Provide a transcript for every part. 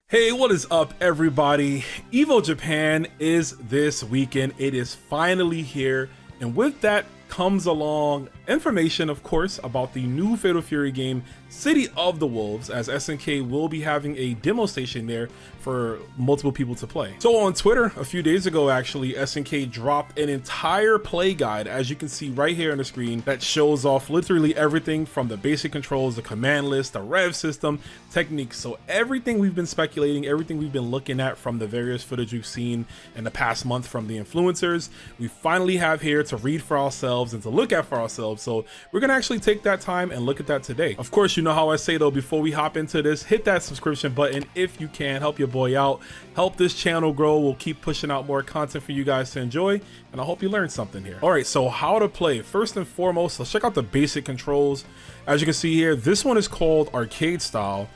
Hey, what is up, everybody? EVO Japan is this weekend. It is finally here, and with that comes along information, of course, about the new Fatal Fury game, City of the Wolves, as SNK will be having a demo station there for multiple people to play. So on Twitter, a few days ago, actually, SNK dropped an entire play guide, as you can see right here on the screen, that shows off literally everything from the basic controls, the command list, the rev system, techniques. So everything we've been speculating, everything we've been looking at from the various footage we've seen in the past month from the influencers, we finally have here to read for ourselves and to look at for ourselves. So we're gonna actually take that time and look at that today. Of course, you know how I say though, before we hop into this, hit that subscription button if you can. Help your boy out, help this channel grow. We'll keep pushing out more content for you guys to enjoy, and I hope you learned something here. All right, so how to play. First and foremost, let's check out the basic controls. As you can see here, this one is called arcade style,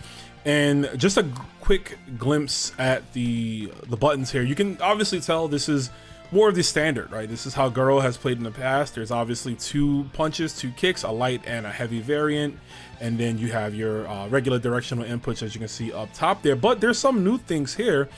and just a quick glimpse at the buttons here. You can obviously tell this is more of the standard, right? This is how Guro has played in the past. There's obviously 2 punches, 2 kicks, a light and a heavy variant, and then you have your regular directional inputs, as you can see up top there. But there's some new things here.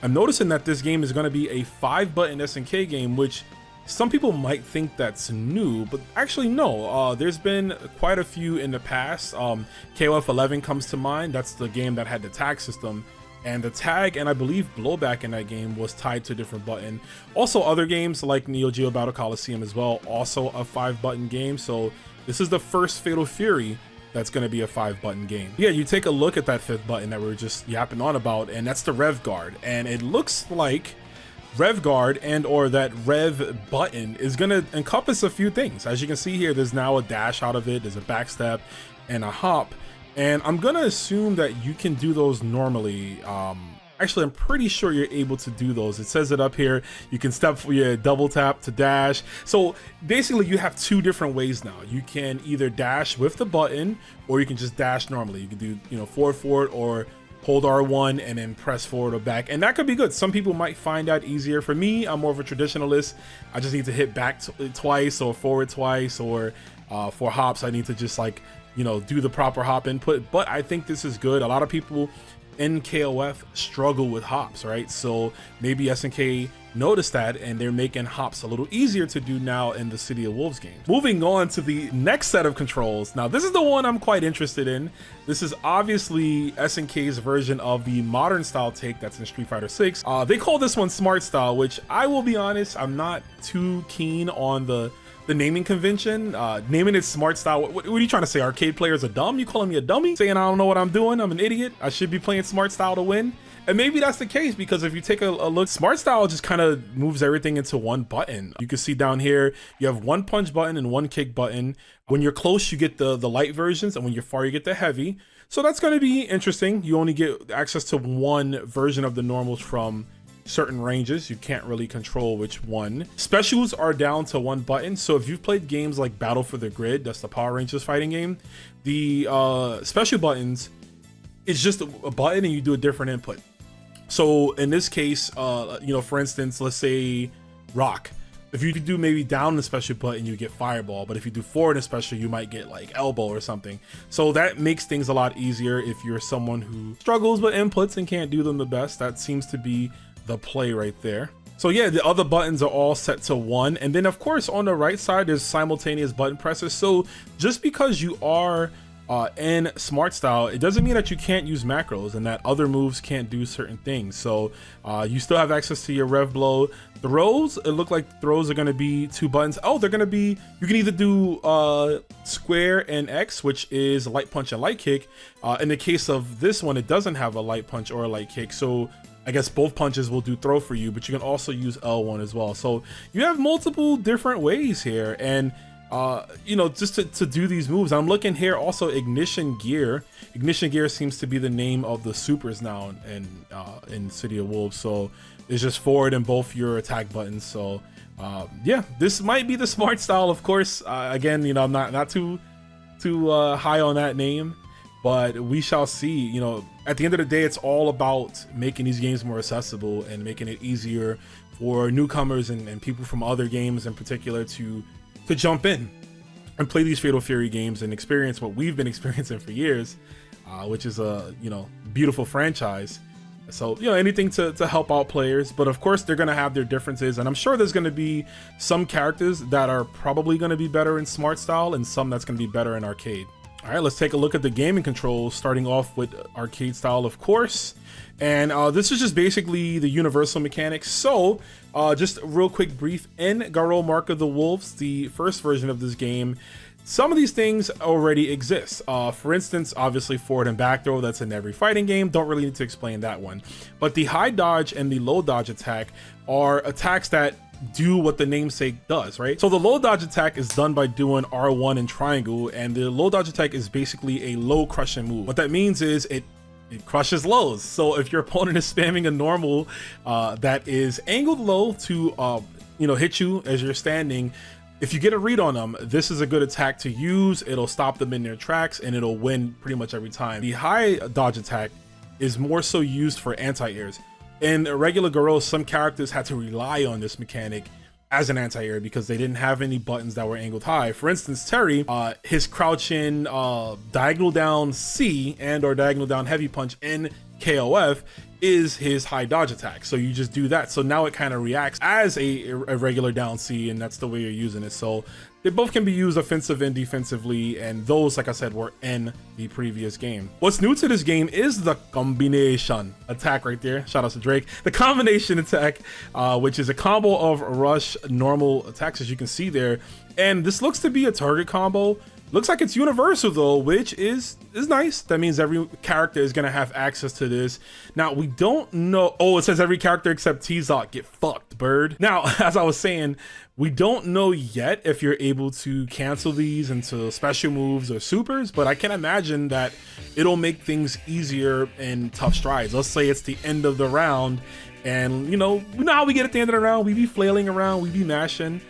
I'm noticing that this game is going to be a 5-button SNK game, which some people might think that's new, but actually no. There's been quite a few in the past. KOF 11 comes to mind. That's the game that had the tag system, and the tag and I believe blowback in that game was tied to a different button. Also other games like Neo Geo Battle Coliseum as well, also a 5-button game. So this is the first Fatal Fury that's going to be a 5-button game. Yeah, you take a look at that 5th button that we were just yapping on about, and that's the rev guard, and it looks like rev guard and or that rev button is going to encompass a few things. As you can see here, there's now a dash out of it, there's a backstep and a hop. And I'm gonna assume that you can do those normally. Actually, I'm pretty sure you're able to do those. It says it up here. You can step for your double tap to dash. So basically you have 2 different ways now. You can either dash with the button, or you can just dash normally. You can do, you know, forward, or hold R1 and then press forward or back. And that could be good. Some people might find that easier. For me, I'm more of a traditionalist. I just need to hit back twice or forward twice, or for hops, I need to just, like, you know, do the proper hop input. But I think this is good. A lot of people in KOF struggle with hops, right? So maybe SNK noticed that, and they're making hops a little easier to do now in the City of Wolves game. Moving on to the next set of controls. Now this is the one I'm quite interested in. This is obviously SNK's version of the modern style take that's in Street Fighter 6. They call this one Smart Style, which I will be honest, I'm not too keen on the naming convention. Naming it Smart Style. What are you trying to say? Arcade players are dumb? You calling me a dummy? Saying I don't know what I'm doing? I'm an idiot? I should be playing Smart Style to win? And maybe that's the case, because if you take a look, Smart Style just kind of moves everything into one button. You can see down here, you have 1 punch button and 1 kick button. When you're close, you get the light versions, and when you're far, you get the heavy. So that's going to be interesting. You only get access to 1 version of the normals from certain ranges. You can't really control which one. Specials are down to 1 button. So if you've played games like Battle for the Grid, that's the Power Rangers fighting game, the special buttons, it's just a button and you do a different input. So in this case, you know, for instance, let's say rock. If you do maybe down the special button, you get fireball, but if you do forward in special, you might get like elbow or something. So that makes things a lot easier if you're someone who struggles with inputs and can't do them the best. That seems to be the play right there. So yeah, the other buttons are all set to 1, and then of course on the right side there's simultaneous button presses. So just because you are in Smart Style, it doesn't mean that you can't use macros and that other moves can't do certain things. So you still have access to your rev blow. Throws, it looked like throws are going to be 2 buttons. Oh, they're going to be, you can either do square and X, which is light punch and light kick. In the case of this one, it doesn't have a light punch or a light kick, so I guess both punches will do throw for you, but you can also use L1 as well. So you have multiple different ways here, and you know, just to do these moves. I'm looking here also Ignition Gear. Ignition Gear seems to be the name of the supers now in City of Wolves. So it's just forward in both your attack buttons. So yeah, this might be the Smart Style, of course. Again, you know, I'm not too high on that name, but we shall see. You know, at the end of the day, it's all about making these games more accessible and making it easier for newcomers and people from other games in particular to jump in and play these Fatal Fury games and experience what we've been experiencing for years, which is a, you know, beautiful franchise. So, you know, anything to help out players, but of course they're going to have their differences, and I'm sure there's going to be some characters that are probably going to be better in smart style and some that's going to be better in arcade. All right, let's take a look at the gaming controls, starting off with arcade style, of course. And this is just basically the universal mechanics. So just a real quick brief, in Garo Mark of the Wolves, the first version of this game, some of these things already exist. For instance, obviously forward and back throw, that's in every fighting game. Don't really need to explain that one. But the high dodge and the low dodge attack are attacks that do what the namesake does, right? So the low dodge attack is done by doing R1 and triangle, and the low dodge attack is basically a low crushing move. What that means is it crushes lows. So if your opponent is spamming a normal that is angled low to you know, hit you as you're standing, if you get a read on them, this is a good attack to use. It'll stop them in their tracks and it'll win pretty much every time. The high dodge attack is more so used for anti-airs. In regular Garo, some characters had to rely on this mechanic as an anti-air because they didn't have any buttons that were angled high. For instance, Terry, his crouching diagonal down C and or diagonal down heavy punch in KOF is his high dodge attack. So you just do that. So now it kind of reacts as a regular down C, and that's the way you're using it. So they both can be used offensive and defensively, and those, like I said, were in the previous game. What's new to this game is the combination attack right there. Shout out to Drake. The combination attack, which is a combo of rush normal attacks, as you can see there. And this looks to be a target combo. Looks like it's universal though, which is nice. That means every character is gonna have access to this. Now we don't know. Oh, it says every character except T-Zoc. Get fucked, bird. Now, as I was saying, we don't know yet if you're able to cancel these into special moves or supers, but I can imagine that it'll make things easier in tough strides. Let's say it's the end of the round, and you know how we get at the end of the round. We be flailing around, we be mashing.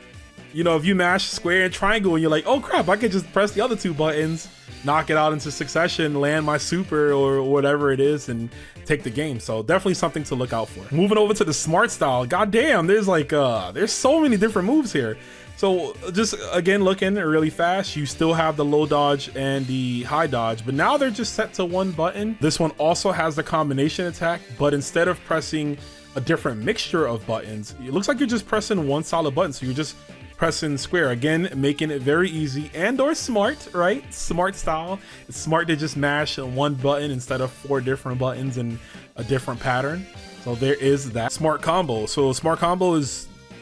You know, if you mash square and triangle and you're like, oh crap, I could just press the other two buttons, knock it out into succession, land my super or whatever it is, and take the game. So definitely something to look out for. Moving over to the smart style. God damn, there's like, there's so many different moves here. So just again, looking really fast, you still have the low dodge and the high dodge, but now they're just set to one button. This one also has the combination attack, but instead of pressing a different mixture of buttons, it looks like you're just pressing one solid button. So you're just pressing square, again making it very easy and or smart, right? Smart style. It's smart to just mash one button instead of 4 different buttons in a different pattern. So there is that. Smart combo. So smart combo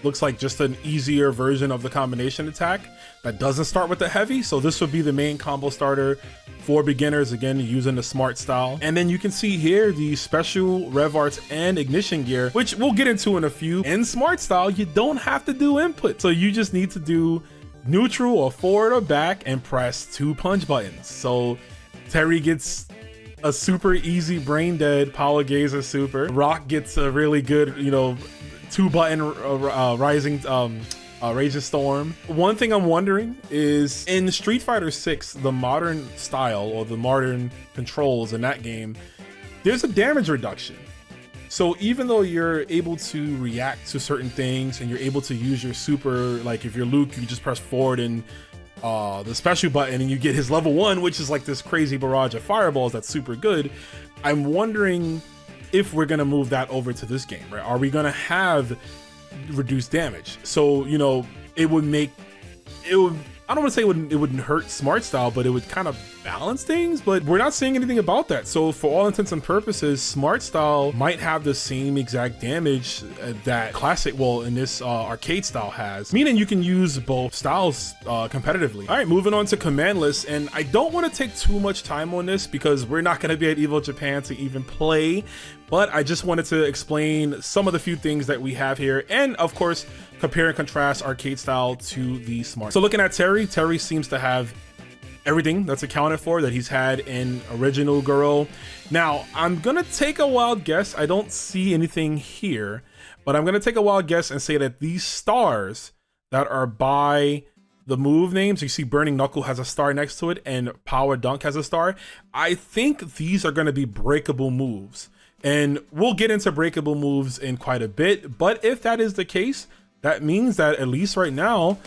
looks like just an easier version of the combination attack that doesn't start with the heavy. So this would be the main combo starter for beginners, again using the smart style. And then you can see here the special rev arts and ignition gear, which we'll get into in a few. In smart style, you don't have to do input, so you just need to do neutral or forward or back and press 2 punch buttons. So Terry gets a super easy brain dead power gazer super. Rock gets a really good, you know, 2 button rising Raging Storm. One thing I'm wondering is in Street Fighter 6, the modern style or the modern controls in that game, there's a damage reduction. So even though you're able to react to certain things and you're able to use your super, like if you're Luke, you just press forward and the special button and you get his level 1, which is like this crazy barrage of fireballs that's super good. I'm wondering if we're gonna move that over to this game, right? Are we gonna have reduced damage? So, you know, it would, I don't want to say it wouldn't hurt smart style, but it would kind of balance things, but we're not seeing anything about that. So for all intents and purposes, smart style might have the same exact damage that classic, well, in this arcade style has, meaning you can use both styles competitively. All right, moving on to command lists, and I don't want to take too much time on this because we're not going to be at EVO Japan to even play, but I just wanted to explain some of the few things that we have here, and of course compare and contrast arcade style to the smart. So looking at Terry seems to have everything that's accounted for that he's had in original Garo. Now I'm gonna take a wild guess, I don't see anything here, but I'm gonna take a wild guess and say that these stars that are by the move names, you see Burning Knuckle has a star next to it and Power Dunk has a star. I think these are gonna be breakable moves, and we'll get into breakable moves in quite a bit, but if that is the case, that means that at least right now,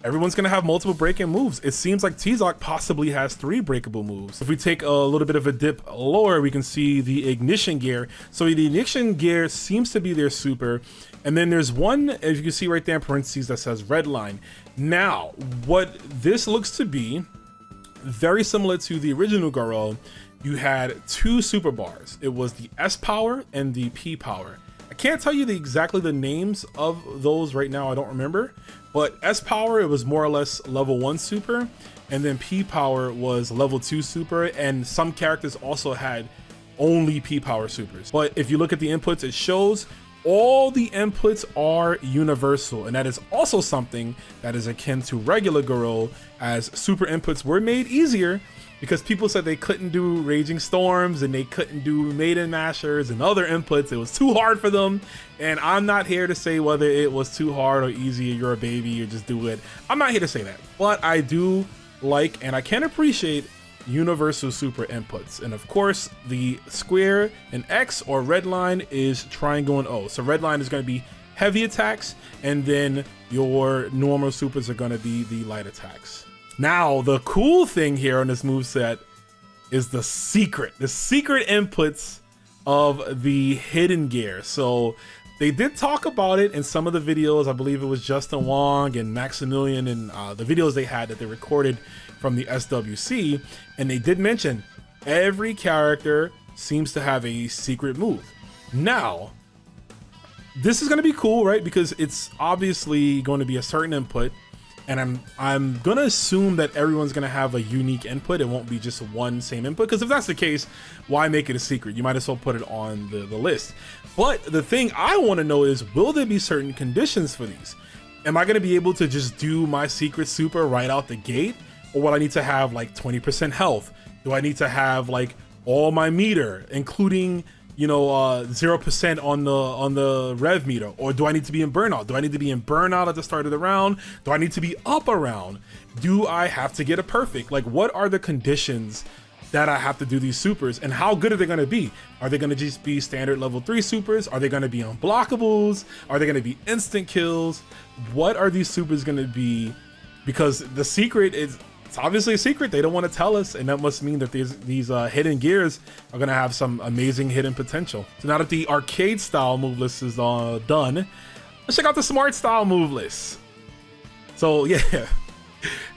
everyone's gonna have multiple break-in moves. It seems like T-Zoc possibly has 3 breakable moves. If we take a little bit of a dip lower, we can see the ignition gear. So the ignition gear seems to be their super. And then there's one, as you can see right there in parentheses, that says red line. Now, what this looks to be, very similar to the original Garo, you had 2 super bars. It was the S power and the P power. I can't tell you exactly the names of those right now, I don't remember. But S power, it was more or less level 1 super, and then P power was level 2 super, and some characters also had only P power supers. But if you look at the inputs, it shows all the inputs are universal, and that is also something that is akin to regular Garo, as super inputs were made easier because people said they couldn't do Raging Storms and they couldn't do Maiden Mashers and other inputs. It was too hard for them, and I'm not here to say whether it was too hard or easy. You're a baby, you just do it. I'm not here to say that, but I do like and I can appreciate universal super inputs. And of course, the square and X or red line is triangle and O. So red line is going to be heavy attacks, and then your normal supers are going to be the light attacks. Now, the cool thing here on this moveset is the secret inputs of the hidden gear. So they did talk about it in some of the videos. I believe it was Justin Wong and Maximilian, and the videos they had that they recorded from the SWC, and they did mention every character seems to have a secret move. Now, this is going to be cool, right? Because it's obviously going to be a certain input, and I'm gonna assume that everyone's gonna have a unique input. It won't be just one same input, because if that's the case, why make it a secret? You might as well put it on the list. But the thing I want to know is, will there be certain conditions for these? Am I gonna be able to just do my secret super right out the gate, or will I need to have like 20% health? Do I need to have like all my meter, including 0% on the rev meter? Or do I need to be in burnout? Do I need to be in burnout at the start of the round? Do I need to be up a round? Do I have to get a perfect? Like, what are the conditions that I have to do these supers, and how good are they going to be? Are they going to just be standard level 3 supers? Are they going to be unblockables? Are they going to be instant kills? What are these supers going to be? Because the secret is, it's obviously a secret. They don't want to tell us, and that must mean that these hidden gears are going to have some amazing hidden potential. So now that the arcade style move list is done, let's check out the smart style move list. So yeah,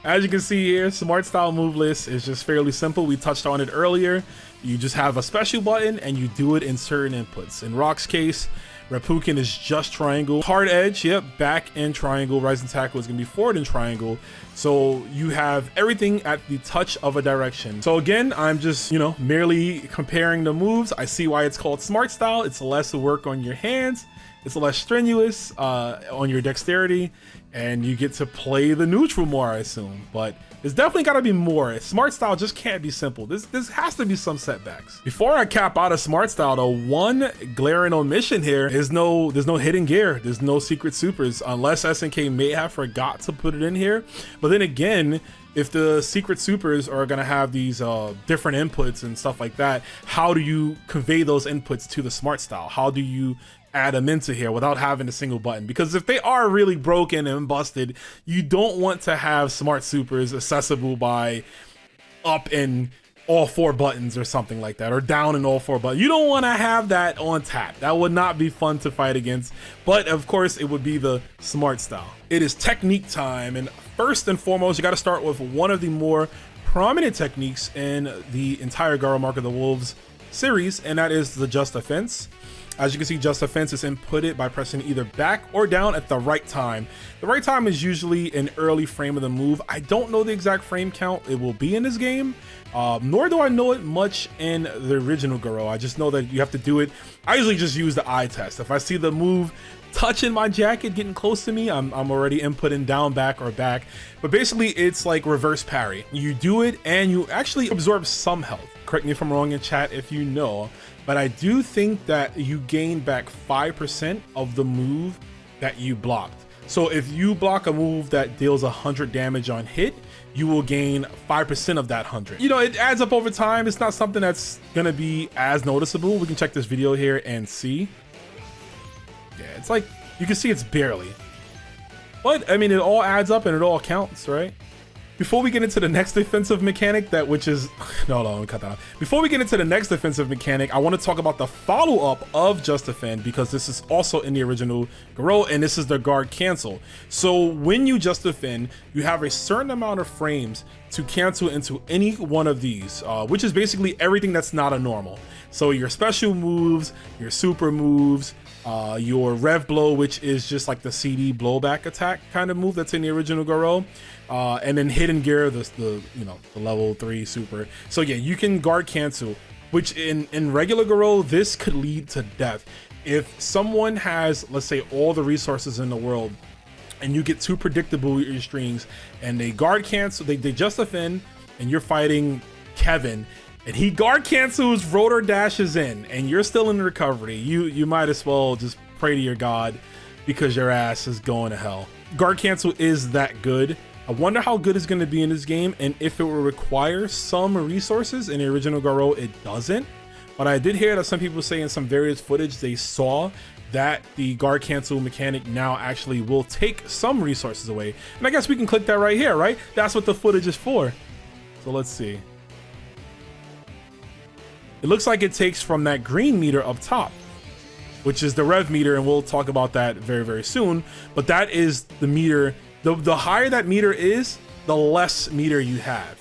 as you can see here, smart style move list is just fairly simple. We touched on it earlier. You just have a special button and you do it in certain inputs. In Rock's case, Breakin is just triangle. Hard edge, yep, back and triangle. Rising tackle is gonna be forward and triangle. So you have everything at the touch of a direction. So again, I'm just, merely comparing the moves. I see why it's called smart style. It's less work on your hands. It's less strenuous on your dexterity, and you get to play the neutral more, I assume. But there's definitely got to be more. Smart style just can't be simple. This has to be some setbacks. Before I cap out of smart style, though, one glaring omission here is there's no hidden gear. There's no secret supers, unless SNK may have forgot to put it in here. But then again, if the secret supers are gonna have these different inputs and stuff like that, how do you convey those inputs to the smart style? How do you add them into here without having a single button? Because if they are really broken and busted, you don't want to have smart supers accessible by up in all 4 buttons or something like that, or down in all 4 buttons. You don't want to have that on tap. That would not be fun to fight against, but of course it would be the smart style. It is technique time, and first and foremost, you got to start with one of the more prominent techniques in the entire Garo Mark of the Wolves series, and that is the Just Offense. As you can see, Just Offense is inputted by pressing either back or down at the right time. The right time is usually an early frame of the move. I don't know the exact frame count it will be in this game, nor do I know it much in the original Garo. I just know that you have to do it. I usually just use the eye test. If I see the move touching my jacket, getting close to me, I'm already inputting down, back, or back. But basically, it's like reverse parry. You do it and you actually absorb some health. Correct me if I'm wrong in chat if you know, but I do think that you gain back 5% of the move that you blocked. So if you block a move that deals 100 damage on hit, you will gain 5% of that 100. It adds up over time. It's not something that's gonna be as noticeable. We can check this video here and see. Yeah, it's like, you can see it's barely. But I mean, it all adds up and it all counts, right? Before we get into the next defensive mechanic, let me cut that off. Before we get into the next defensive mechanic, I want to talk about the follow-up of Just Defend, because this is also in the original Garou, and this is the guard cancel. So when you Just Defend, you have a certain amount of frames to cancel into any one of these, which is basically everything that's not a normal. So your special moves, your super moves, your rev blow, which is just like the CD blowback attack kind of move that's in the original Garou, and then hidden gear, the level 3 super. So yeah, you can guard cancel, which in regular Garou, this could lead to death. If someone has, let's say, all the resources in the world, and you get too predictable with your strings, and they guard cancel, they Just Defend, and you're fighting Kevin, and he guard cancels, rotor dashes in, and you're still in recovery, you might as well just pray to your god, because your ass is going to hell. Guard cancel is that good. I wonder how good it's going to be in this game, and if it will require some resources. In the original Garou, it doesn't. But I did hear that some people say in some various footage they saw that the guard cancel mechanic now actually will take some resources away. And I guess we can click that right here, right? That's what the footage is for. So let's see. It looks like it takes from that green meter up top, which is the rev meter, and we'll talk about that very, very soon. But that is the meter. The higher that meter is, the less meter you have.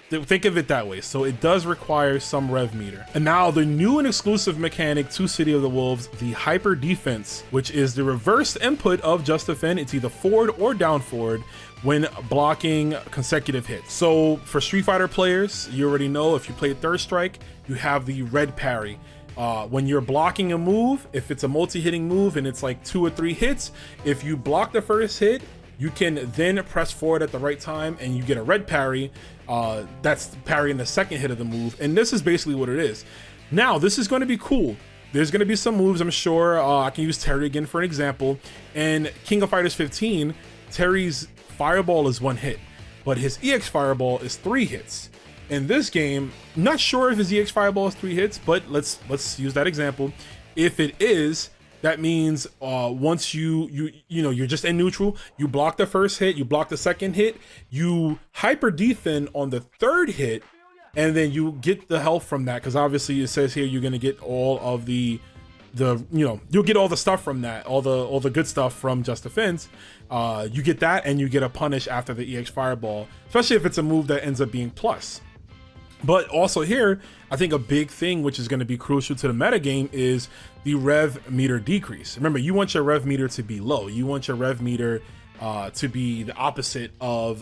Think of it that way. So it does require some rev meter. And now the new and exclusive mechanic to City of the Wolves, the hyper defense, which is the reverse input of Just Defend. It's either forward or down forward when blocking consecutive hits. So for Street Fighter players, you already know, if you play Third Strike, you have the red parry. When you're blocking a move, if it's a multi-hitting move and it's like 2 or 3 hits, if you block the first hit, you can then press forward at the right time and you get a red parry. That's parrying the second hit of the move. And this is basically what it is. Now, this is going to be cool. There's going to be some moves, I'm sure. I can use Terry again for an example. In King of Fighters 15, Terry's fireball is 1 hit, but his EX fireball is 3 hits. In this game, not sure if his EX fireball is 3 hits, but let's use that example. If it is, that means once you're just in neutral, you block the first hit, you block the second hit, you hyper defend on the third hit, and then you get the health from that, because obviously it says here you're gonna get all of you'll get all the stuff from that, all the good stuff from Just Defense. You get that, and you get a punish after the EX fireball, especially if it's a move that ends up being plus. But also here, I think a big thing which is going to be crucial to the meta game is the rev meter decrease. Remember, you want your rev meter to be low. You want your rev meter to be the opposite of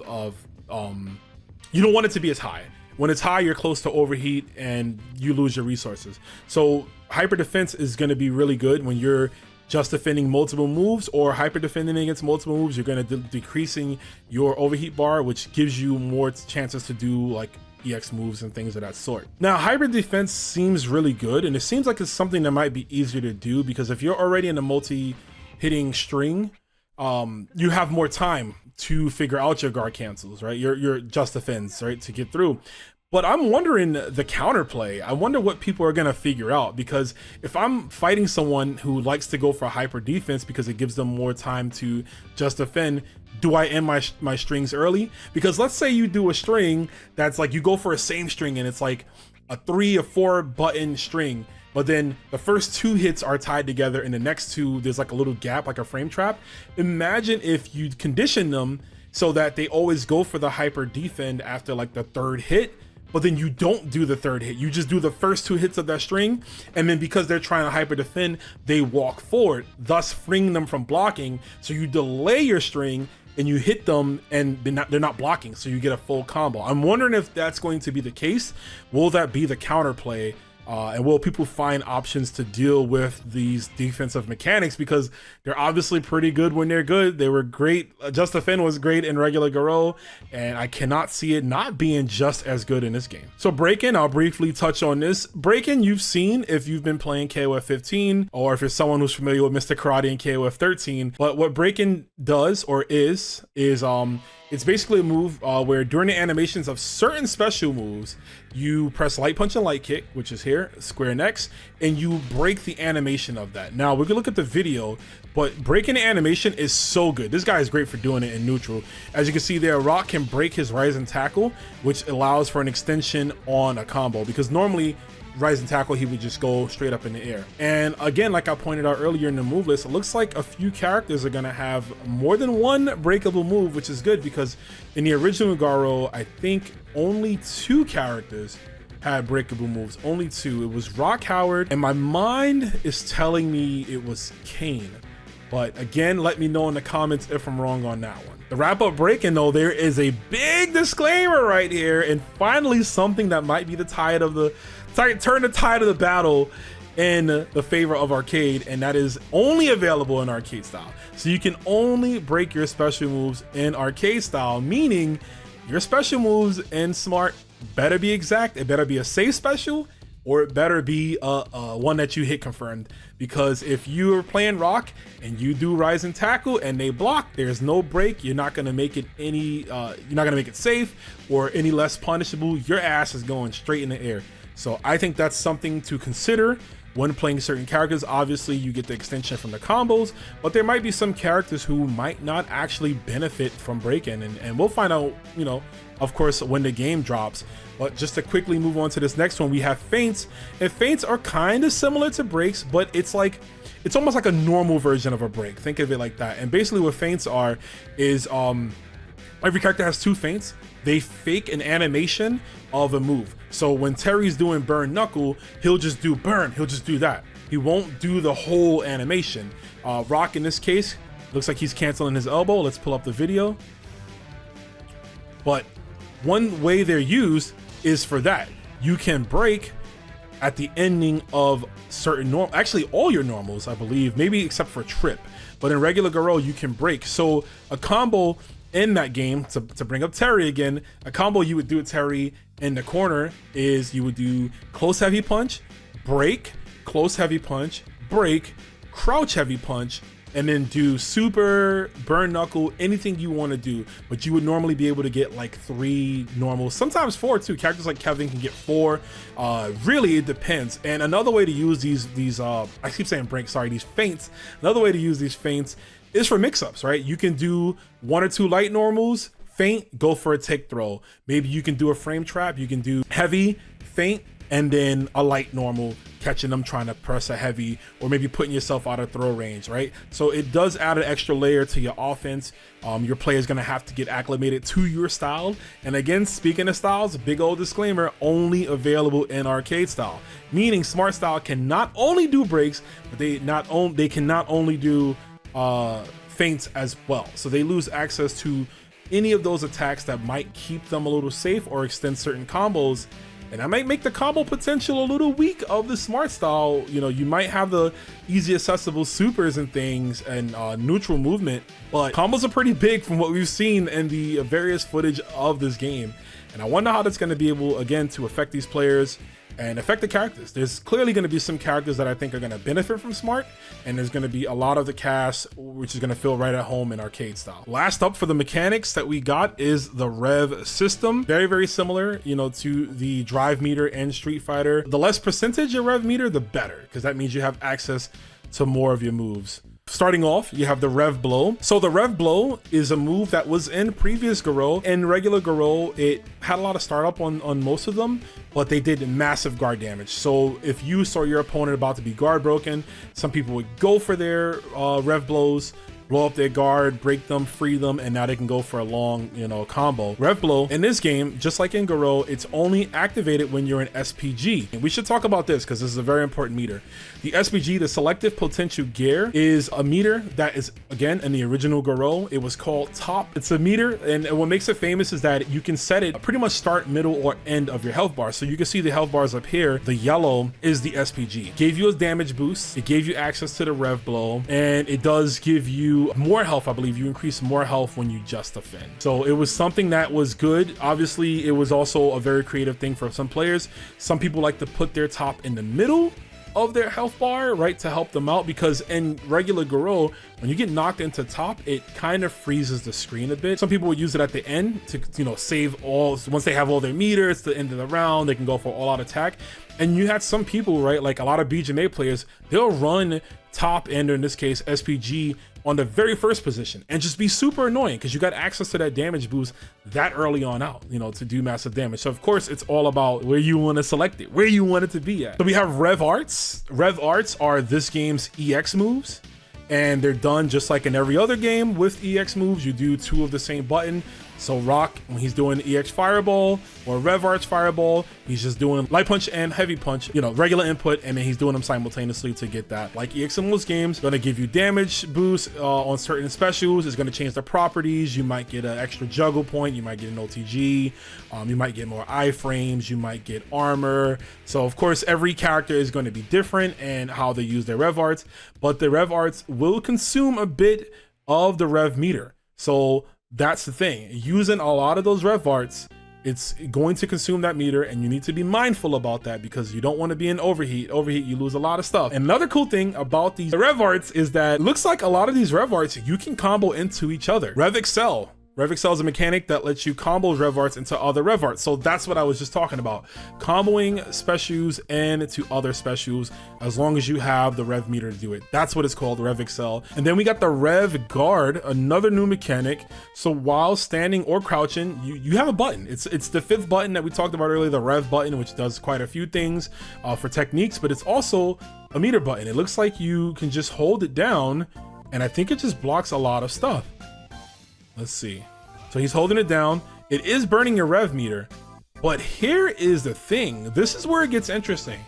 you don't want it to be as high. When it's high, you're close to overheat and you lose your resources. So hyper defense is going to be really good when you're just defending multiple moves, or hyper defending against multiple moves. You're going to decreasing your overheat bar, which gives you more chances to do like EX moves and things of that sort. Now, hybrid defense seems really good, and it seems like it's something that might be easier to do, because if you're already in a multi-hitting string, you have more time to figure out your guard cancels, right? Your Just Defense, right, to get through. But I'm wondering the counterplay. I wonder what people are gonna figure out, because if I'm fighting someone who likes to go for hyper defense because it gives them more time to Just Defend, do I end my strings early? Because let's say you do a string that's like, you go for a same string and it's like a 3 or 4 button string, but then the first 2 hits are tied together and the next 2, there's like a little gap, like a frame trap. Imagine if you condition them so that they always go for the hyper defend after like the 3rd hit, but then you don't do the 3rd hit. You just do the first 2 hits of that string, and then because they're trying to hyper defend, they walk forward, thus freeing them from blocking. So you delay your string and you hit them and they're not blocking, so you get a full combo. I'm wondering if that's going to be the case. Will that be the counterplay? And will people find options to deal with these defensive mechanics? Because they're obviously pretty good when they're good. They were great. Just Defend was great in regular Garou, and I cannot see it not being just as good in this game. So Breakin, I'll briefly touch on this. Breakin, you've seen if you've been playing KOF 15, or if you're someone who's familiar with Mr. Karate and KOF 13. But what Breakin does, or is It's basically a move where during the animations of certain special moves, you press light punch and light kick, which is here, square next, and you break the animation of that. Now we can look at the video, but breaking the animation is so good. This guy is great for doing it in neutral. As you can see there, Rock can break his rising tackle, which allows for an extension on a combo, because normally rising tackle, he would just go straight up in the air. And again, like I pointed out earlier in the move list, it looks like a few characters are gonna have more than one breakable move, which is good, because in the original Garo, I think only 2 characters had breakable moves, only 2. It was Rock Howard, and my mind is telling me it was Kane. But again, let me know in the comments if I'm wrong on that one. To wrap up Breakin though, there is a big disclaimer right here, and finally something that might be the tide of the turn the tide of the battle in the favor of arcade, and that is only available in arcade style. So you can only break your special moves in arcade style, meaning your special moves in Smart better be exact, it better be a safe special, or it better be one that you hit confirmed. Because if you're playing Rock and you do Rise and Tackle and they block, there's no break. You're not gonna make it any, you're not gonna make it safe or any less punishable. Your ass is going straight in the air. So I think that's something to consider when playing certain characters. Obviously you get the extension from the combos, but there might be some characters who might not actually benefit from Breakin, and we'll find out, you know, of course, when the game drops. But just to quickly move on to this next one, we have feints. And feints are kind of similar to breaks, but it's almost like a normal version of a break. Think of it like that. And basically what feints are is every character has 2 feints. They fake an animation of a move. So when Terry's doing burn knuckle, he'll just do burn, he'll just do that. He won't do the whole animation. Rock in this case, looks like he's canceling his elbow. Let's pull up the video. But one way they're used is for that. You can break at the ending of certain actually all your normals, I believe, maybe except for trip. But in regular Garo, you can break. So a combo in that game, to bring up Terry again, a combo you would do with Terry in the corner is you would do close heavy punch, break, close heavy punch, break, crouch heavy punch, and then do super, burn knuckle, anything you want to do. But you would normally be able to get like 3 normals, sometimes 4 too. Characters like Kevin can get 4. Really, it depends. And another way to use these I keep saying break, sorry, these feints. Another way to use these feints is for mix-ups, right? You can do 1 or 2 light normals, feint, go for a tick throw. Maybe you can do a frame trap. You can do heavy, feint, and then a light normal, catching them trying to press a heavy, or maybe putting yourself out of throw range, right? So it does add an extra layer to your offense. Your player is gonna have to get acclimated to your style. And again, speaking of styles, big old disclaimer, only available in arcade style. Meaning Smart style can not only do breaks, but they can not only do feints as well. So they lose access to any of those attacks that might keep them a little safe or extend certain combos. And that might make the combo potential a little weak of the Smart style. You know, you might have the easy accessible supers and things and neutral movement, but combos are pretty big from what we've seen in the various footage of this game. And I wonder how that's going to be able, again, to affect these players and affect the characters. There's clearly going to be some characters that I think are going to benefit from Smart, and there's going to be a lot of the cast which is going to feel right at home in arcade style. Last up for the mechanics that we got is the rev system. Very, very similar, you know, to the drive meter and Street Fighter. The less percentage your rev meter, the better, because that means you have access to more of your moves. Starting off, you have the Rev Blow. So the Rev Blow is a move that was in previous Garo. In regular Garo, it had a lot of startup on most of them, but they did massive guard damage. So if you saw your opponent about to be guard broken, some people would go for their Rev Blows, blow up their guard, break them, free them, and now they can go for a long, you know, combo. Rev Blow in this game, just like in Garo, it's only activated when you're in SPG. And we should talk about this because this is a very important meter. The SPG, the Selective Potential Gear, is a meter that is, again, in the original Garo, it was called Top. It's a meter, and what makes it famous is that you can set it pretty much start, middle, or end of your health bar. So you can see the health bars up here. The yellow is the SPG. It gave you a damage boost. It gave you access to the Rev Blow, and it does give you more health. I believe you increase more health when you just defend. So it was something that was good. Obviously, it was also a very creative thing for some players. Some people like to put their top in the middle of their health bar, right, to help them out, because in regular Goro, when you get knocked into top, it kind of freezes the screen a bit. Some people would use it at the end to, you know, save all, once they have all their meter, it's the end of the round, they can go for all out attack. And you had some people, right, like a lot of BGMA players, they'll run top end, or in this case SPG, on the very first position and just be super annoying because you got access to that damage boost that early on out, you know, to do massive damage. So of course it's all about where you want to select it, where you want it to be at. So we have Rev Arts. Rev Arts are this game's EX moves, and they're done just like in every other game with EX moves. You do 2 of the same button. So Rock, when he's doing EX Fireball or Rev Arts Fireball, he's just doing Light Punch and Heavy Punch, you know, regular input, and then he's doing them simultaneously to get that. Like EX in most games, gonna give you damage boost on certain specials. It's gonna change the properties. You might get an extra juggle point. You might get an OTG. You might get more iframes. You might get armor. So of course, every character is going to be different and how they use their Rev Arts, but the Rev Arts will consume a bit of the Rev meter. So that's the thing, using a lot of those Rev Arts, it's going to consume that meter, and you need to be mindful about that because you don't want to be in overheat. Overheat, you lose a lot of stuff. And another cool thing about these Rev Arts is that it looks like a lot of these Rev Arts you can combo into each other. Rev Excel. Rev Excel is a mechanic that lets you combo Rev Arts into other Rev Arts. So that's what I was just talking about. Comboing specials into other specials as long as you have the Rev meter to do it. That's what it's called, Rev Excel. And then we got the Rev Guard, another new mechanic. So while standing or crouching, you have a button. It's the 5th button that we talked about earlier, the Rev button, which does quite a few things for techniques, but it's also a meter button. It looks like you can just hold it down, and I think it just blocks a lot of stuff. Let's see. So he's holding it down. It is burning your Rev meter, but here is the thing. This is where it gets interesting.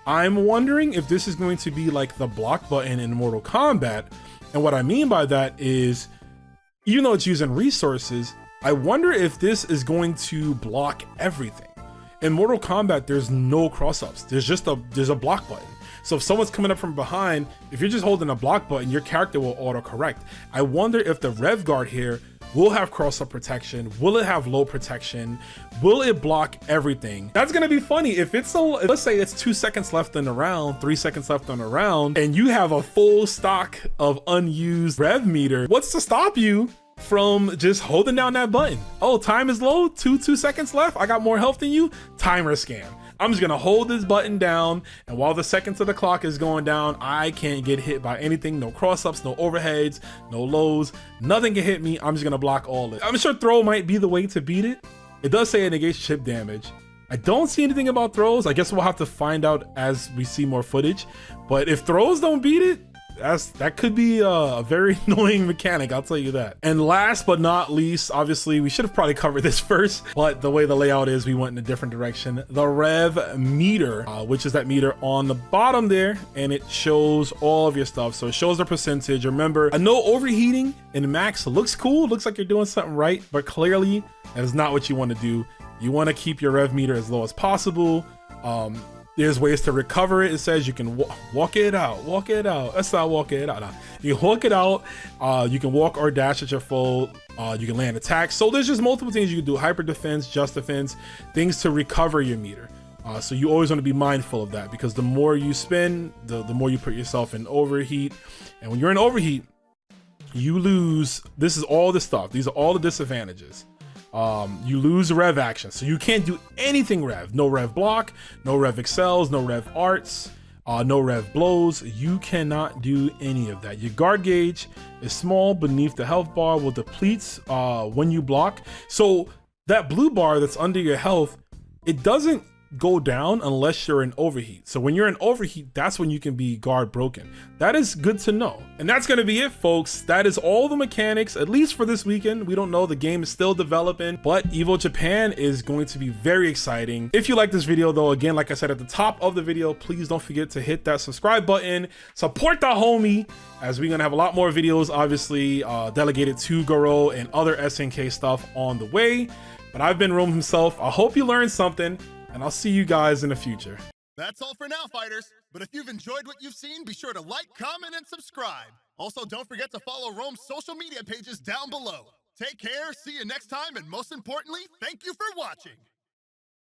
I'm wondering if this is going to be like the block button in Mortal Kombat. And what I mean by that is, even though it's using resources, I wonder if this is going to block everything. In Mortal Kombat, there's no cross-ups. There's a block button. So if someone's coming up from behind, if you're just holding a block button, your character will auto-correct. I wonder if the Rev Guard here will have cross-up protection. Will it have low protection? Will it block everything? That's gonna be funny. If it's let's say it's 2 seconds left in the round, 3 seconds left on the round, and you have a full stock of unused Rev meter, what's to stop you from just holding down that button? Oh, time is low, 2 seconds left. I got more health than you. Timer scam. I'm just gonna hold this button down, and while the seconds of the clock is going down, I can't get hit by anything. No cross-ups, no overheads, no lows, nothing can hit me. I'm just gonna block all it. I'm sure throw might be the way to beat it. It does say it negates chip damage. I don't see anything about throws. I guess we'll have to find out as we see more footage. But if throws don't beat it, that could be a very annoying mechanic, I'll tell you that. And last but not least, obviously we should have probably covered this first, but the way the layout is, we went in a different direction. The Rev meter, which is that meter on the bottom there, and it shows all of your stuff. So it shows the percentage. Remember, a no overheating in max looks cool, looks like you're doing something right, but clearly that is not what you want to do. You want to keep your Rev meter as low as possible. There's ways to recover it. It says you can walk it out. That's not walk it out. No. You can walk it out. You can walk or dash at your foe. You can land attacks. So there's just multiple things you can do. Hyper defense, just defense, things to recover your meter. So you always want to be mindful of that, because the more you spin, the more you put yourself in overheat. And when you're in overheat, you lose. This is all the stuff. These are all the disadvantages. You lose Rev action, so you can't do anything Rev. No Rev block, no Rev excels, no Rev arts, no Rev blows. You cannot do any of that. Your guard gauge is small beneath the health bar, will deplete when you block. So that blue bar that's under your health, it doesn't go down unless you're in overheat. So when you're in overheat, that's when you can be guard broken. That is good to know. And that's going to be it, folks. That is all the mechanics, at least for this weekend. We don't know, the game is still developing, but EVO Japan is going to be very exciting. If you like this video though, again, like I said at the top of the video, please don't forget to hit that subscribe button, support the homie, as we're gonna have a lot more videos, obviously delegated to Goro and other SNK stuff on the way. But I've been Rome himself. I hope you learned something, and I'll see you guys in the future. That's all for now, fighters. But if you've enjoyed what you've seen, be sure to like, comment, and subscribe. Also, don't forget to follow Rome's social media pages down below. Take care, see you next time, and most importantly, thank you for watching.